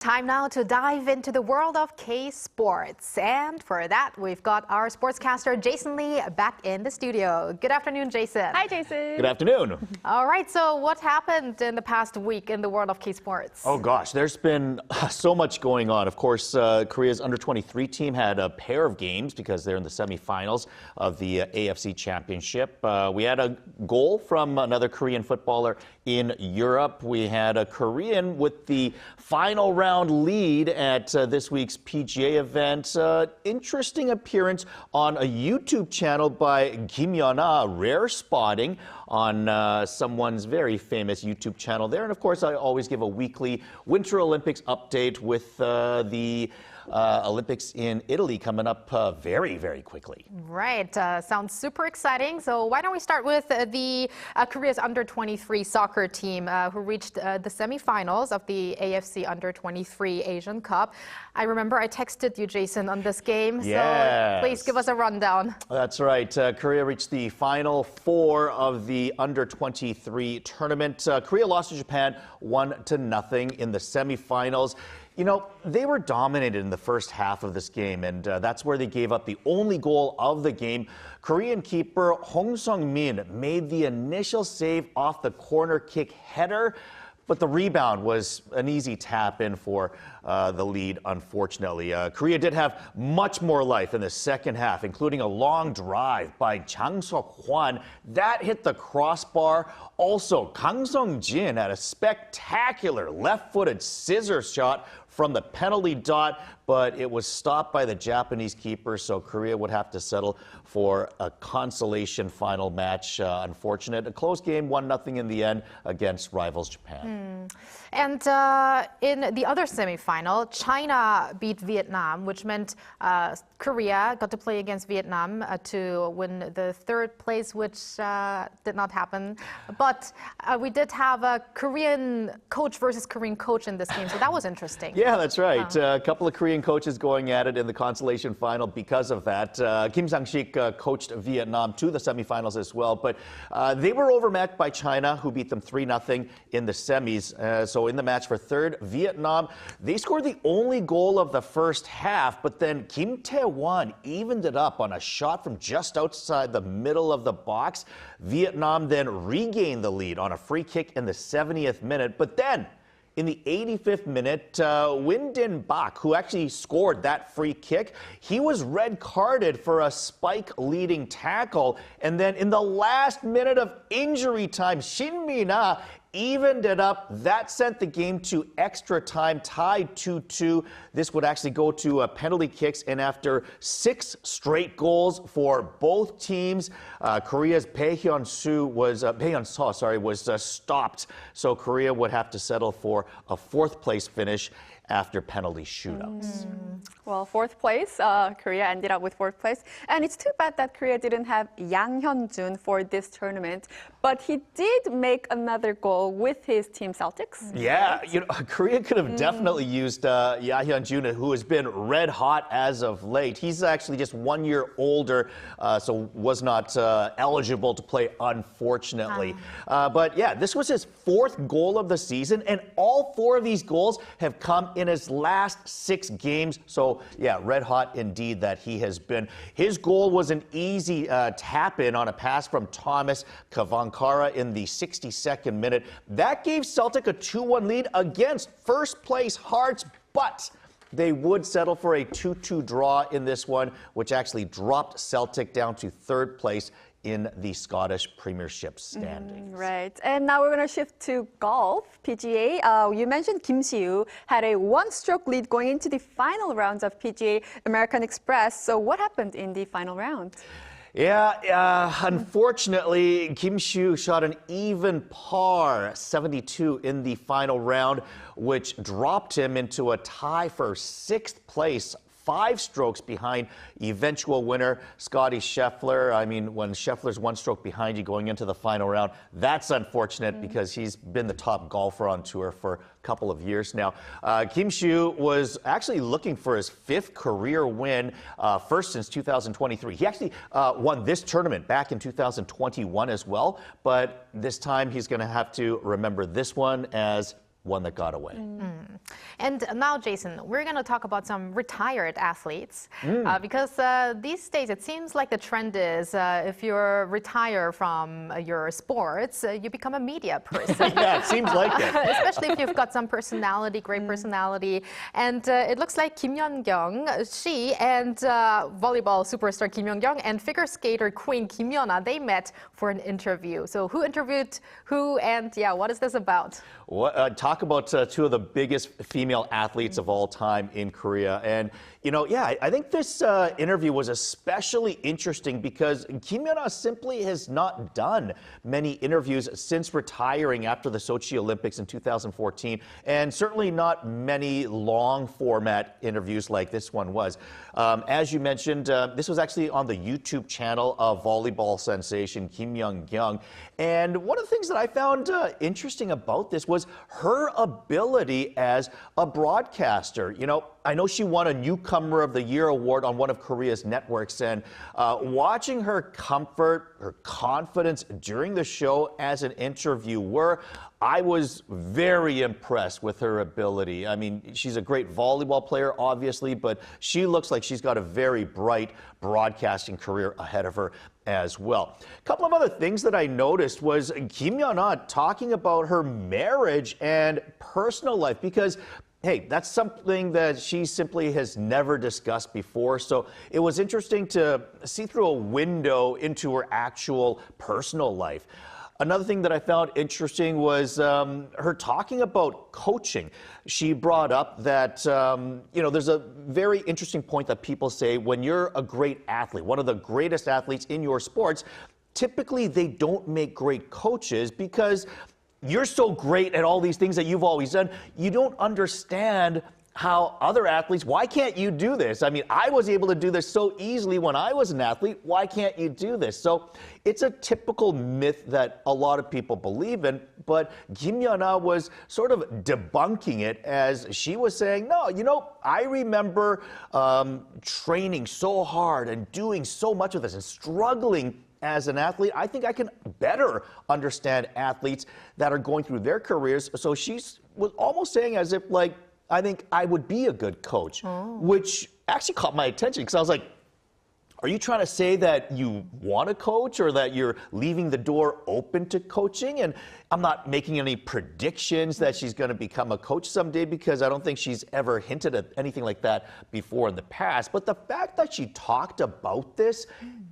Time now to dive into the world of K-sports. And for that, we've got our sportscaster Jason Lee back in the studio. Good afternoon, Jason. Hi, Jason. Good afternoon. All right, so what happened in the past week in the world of K-sports? Oh gosh, there's been so much going on. Of course, Korea's under-23 team had a pair of games because they're in the semifinals of the AFC Championship. We had a goal from another Korean footballer in Europe. We had a Korean with the final round lead at this week's PGA event. Interesting appearance on a YouTube channel by Kim-yeona, rare spotting on someone's very famous YouTube channel there. And of course, I always give a weekly Winter Olympics update with the Olympics in Italy coming up very, very quickly. Right. Sounds super exciting. So why don't we start with the Korea's under-23 soccer team who reached the semifinals of the AFC Under-23 Asian Cup. I remember I texted you, Jason, on this game. Yes. So please give us a rundown. That's right. Korea reached the final four of the Under-23 tournament. Korea lost to Japan 1-0 in the semifinals. You know, they were dominated in the first half of this game, and that's where they gave up the only goal of the game. Korean keeper Hong Sung-min made the initial save off the corner kick header, but the rebound was an easy tap in for the lead, unfortunately. Korea did have much more life in the second half, including a long drive by Jang Seok-hwan. That hit the crossbar. Also, Kang Sung-jin had a spectacular left-footed scissor shot from the penalty dot, but it was stopped by the Japanese keeper, so Korea would have to settle for a consolation final match. Unfortunate. A close game, 1-0 in the end against rivals Japan. And in the other semifinal, China beat Vietnam, which meant Korea got to play against Vietnam to win the third place, which did not happen. But we did have a Korean coach versus Korean coach in this game, so that was interesting. Yeah, that's right. A couple of Korean coaches going at it in the consolation final because of that. Kim Sang-sik coached Vietnam to the semifinals as well, but they were overmatched by China, who beat them 3-0 in the semis. So in the match for third, Vietnam, they scored the only goal of the first half, but then Kim Tae-won evened it up on a shot from just outside the middle of the box. Vietnam then regained the lead on a free kick in the 70th minute, but then in the 85th minute, Win Din Bak, who actually scored that free kick, he was red carded for a spike-leading tackle. And then in the last minute of injury time, Shin Min-ah evened it up. That sent the game to extra time, tied 2-2. This would actually go to penalty kicks, and after 6 straight goals for both teams, Korea's Bae Hyun-soo was stopped. So Korea would have to settle for a 4th place finish after penalty shootouts. Well, 4th place, Korea ended up with 4th place. And it's too bad that Korea didn't have Yang Hyun-jun for this tournament. But he did make another goal with his team Celtics. Yeah, right? you know, Korea could have definitely used Hyun-jun, who has been red hot as of late. He's actually just 1 year older, so was not eligible to play, unfortunately. But yeah, this was his 4th goal of the season, and all 4 of these goals have come in his last 6 games. So yeah, red hot indeed that he has been. His goal was an easy tap-in on a pass from Thomas Kavankara in the 62nd minute. That gave Celtic a 2-1 lead against first-place Hearts, but they would settle for a 2-2 draw in this one, which actually dropped Celtic down to 3rd place in the Scottish Premiership standings. Right. And now we're going to shift to golf, PGA. You mentioned Kim Si-woo had a 1-stroke lead going into the final rounds of PGA American Express. So what happened in the final round? Yeah, unfortunately, Kim Si-woo shot an even par 72 in the final round, which dropped him into a tie for 6th place, 5 strokes behind eventual winner Scotty Scheffler. I mean, when Scheffler's 1 stroke behind you going into the final round, that's unfortunate because he's been the top golfer on tour for a couple of years now. Kim Si-woo was actually looking for his 5th career win, first since 2023. He actually won this tournament back in 2021 as well, but this time he's going to have to remember this one as one that got away. And now, Jason, we're going to talk about some retired athletes because these days it seems like the trend is if you're retire from your sports, you become a media person. Yeah, it seems like it. Especially if you've got some personality, great personality. And it looks like Kim Yeon-kyung, she and volleyball superstar Kim Yeon-kyung and figure skater queen Kim Yeon-ah, they met for an interview. So who interviewed who, and yeah, what is this about? Talk about two of the biggest female athletes of all time in Korea. And, you know, yeah, I think this interview was especially interesting because Kim Yeon-ah simply has not done many interviews since retiring after the Sochi Olympics in 2014, and certainly not many long format interviews like this one was. As you mentioned, this was actually on the YouTube channel of volleyball sensation Kim Yeon-kyung. And one of the things that I found interesting about this was her ability as a broadcaster. You know, I know she won a Newcomer of the Year award on one of Korea's networks, and watching her comfort, her confidence during the show as an interviewer, I was very impressed with her ability. I mean, she's a great volleyball player, obviously, but she looks like she's got a very bright broadcasting career ahead of her as well. A couple of other things that I noticed was Kim Yeon-ah talking about her marriage and personal life because hey, that's something that she simply has never discussed before. So it was interesting to see through a window into her actual personal life. Another thing that I found interesting was her talking about coaching. She brought up that, you know, there's a very interesting point that people say when you're a great athlete, one of the greatest athletes in your sports, typically they don't make great coaches because you're so great at all these things that you've always done, you don't understand how other athletes, why can't you do this? I mean, I was able to do this so easily when I was an athlete. Why can't you do this? So it's a typical myth that a lot of people believe in, but Kim Yeon-ah was sort of debunking it as she was saying, no, you know, I remember training so hard and doing so much of this and struggling as an athlete. I think I can better understand athletes that are going through their careers. So she was almost saying as if like, I think I would be a good coach, which actually caught my attention because I was like, are you trying to say that you want to coach or that you're leaving the door open to coaching? And I'm not making any predictions that she's going to become a coach someday because I don't think she's ever hinted at anything like that before in the past. But the fact that she talked about this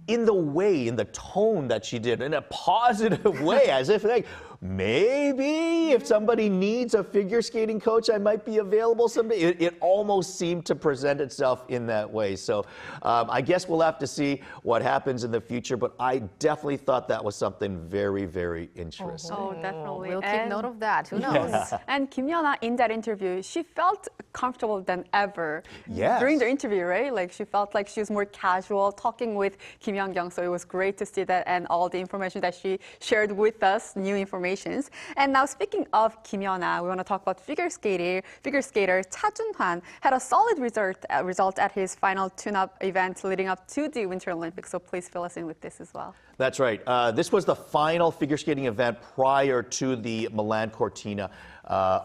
in the way, in the tone that she did, in a positive way, as if like, maybe if somebody needs a figure skating coach, I might be available someday. It almost seemed to present itself in that way. So I guess we'll have to see what happens in the future, but I definitely thought that was something very, very interesting. Oh, definitely. We'll keep note of that. Who knows? Yeah. And Kim Yeon-ah in that interview, she felt comfortable than ever Yes. during the interview, right? Like she felt like she was more casual talking with Kim Yeon-kyung. So it was great to see that and all the information that she shared with us, new informations. And now speaking of Kim Yeon-ah, we want to talk about figure skater Cha Jun-hwan had a solid result at his final tune-up event leading up to the Winter Olympics. So please fill us in with this as well. That's right. This was the final figure skating event prior to the Milan Cortina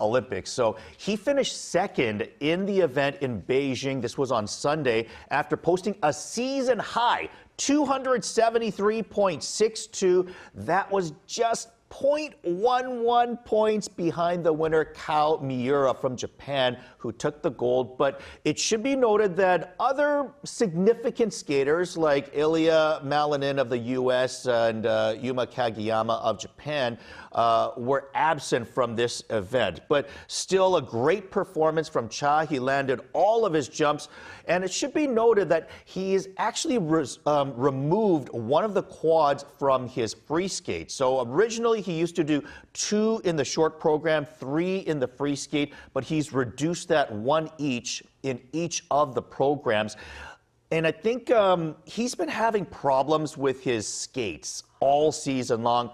Olympics. So he finished second in the event in Beijing. This was on Sunday after posting a season high 273.62. That was just 0.11 points behind the winner, Kao Miura from Japan, who took the gold. But it should be noted that other significant skaters like Ilya Malinin of the U.S. and Yuma Kageyama of Japan were absent from this event. But still a great performance from Cha. He landed all of his jumps. And it should be noted that he's actually removed one of the quads from his free skate. So originally he used to do 2 in the short program, 3 in the free skate, but he's reduced that 1 each in each of the programs. And I think he's been having problems with his skates all season long.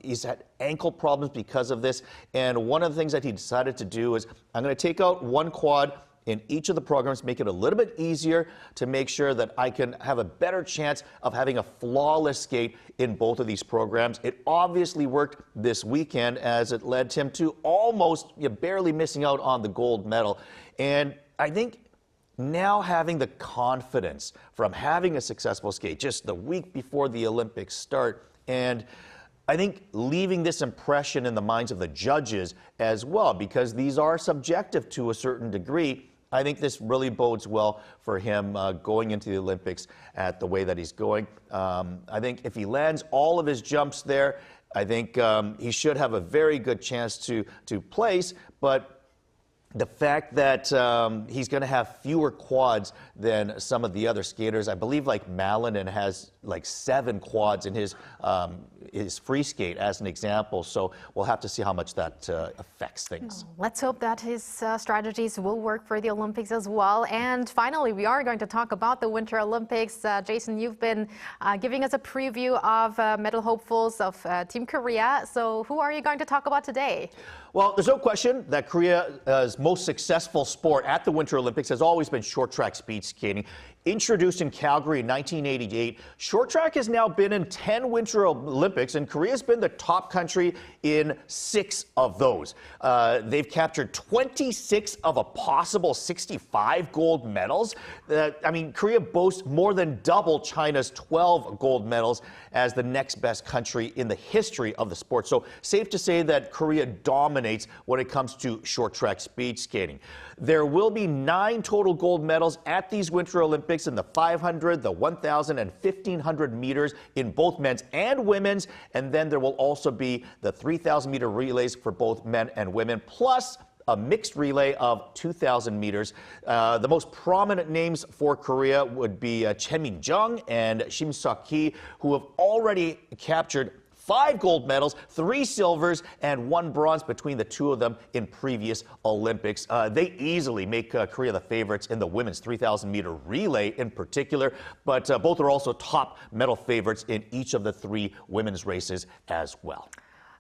He's had ankle problems because of this. And one of the things that he decided to do is, I'm going to take out 1 quad in each of the programs, make it a little bit easier to make sure that I can have a better chance of having a flawless skate in both of these programs. It obviously worked this weekend as it led him to almost barely missing out on the gold medal. And I think now having the confidence from having a successful skate just the week before the Olympics start, and I think leaving this impression in the minds of the judges as well, because these are subjective to a certain degree. I think this really bodes well for him going into the Olympics at the way that he's going. I think if he lands all of his jumps there, I think he should have a very good chance to place, but the fact that he's going to have fewer quads than some of the other skaters, I believe like Malinan has like 7 quads in his free skate as an example. So we'll have to see how much that affects things. Let's hope that his strategies will work for the Olympics as well. And finally, we are going to talk about the Winter Olympics. Jason, you've been giving us a preview of medal hopefuls of Team Korea. So who are you going to talk about today? Well, there's no question that Korea's most successful sport at the Winter Olympics has always been short track speed skating. Introduced in Calgary in 1988, short track has now been in 10 Winter Olympics, and Korea's been the top country in 6 of those. They've captured 26 of a possible 65 gold medals. I mean, Korea boasts more than double China's 12 gold medals as the next best country in the history of the sport. So safe to say that Korea dominates when it comes to short track speed skating. There will be 9 total gold medals at these Winter Olympics in the 500, the 1,000, and 1,500 meters in both men's and women's. And then there will also be the 3,000-meter relays for both men and women, plus a mixed relay of 2,000 meters. The most prominent names for Korea would be Choi Min-jung and Shim Seok-hee, who have already captured 5 gold medals, 3 silvers, and 1 bronze between the 2 of them in previous Olympics. They easily make Korea the favorites in the women's 3,000-meter relay in particular, but both are also top medal favorites in each of the 3 women's races as well.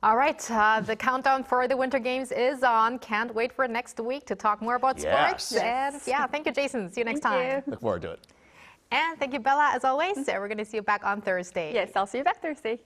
All right, the countdown for the Winter Games is on. Can't wait for next week to talk more about sports. And yeah, thank you, Jason. See you next time. Look forward to it. And thank you, Bella, as always. We're going to see you back on Thursday. Yes, I'll see you back Thursday.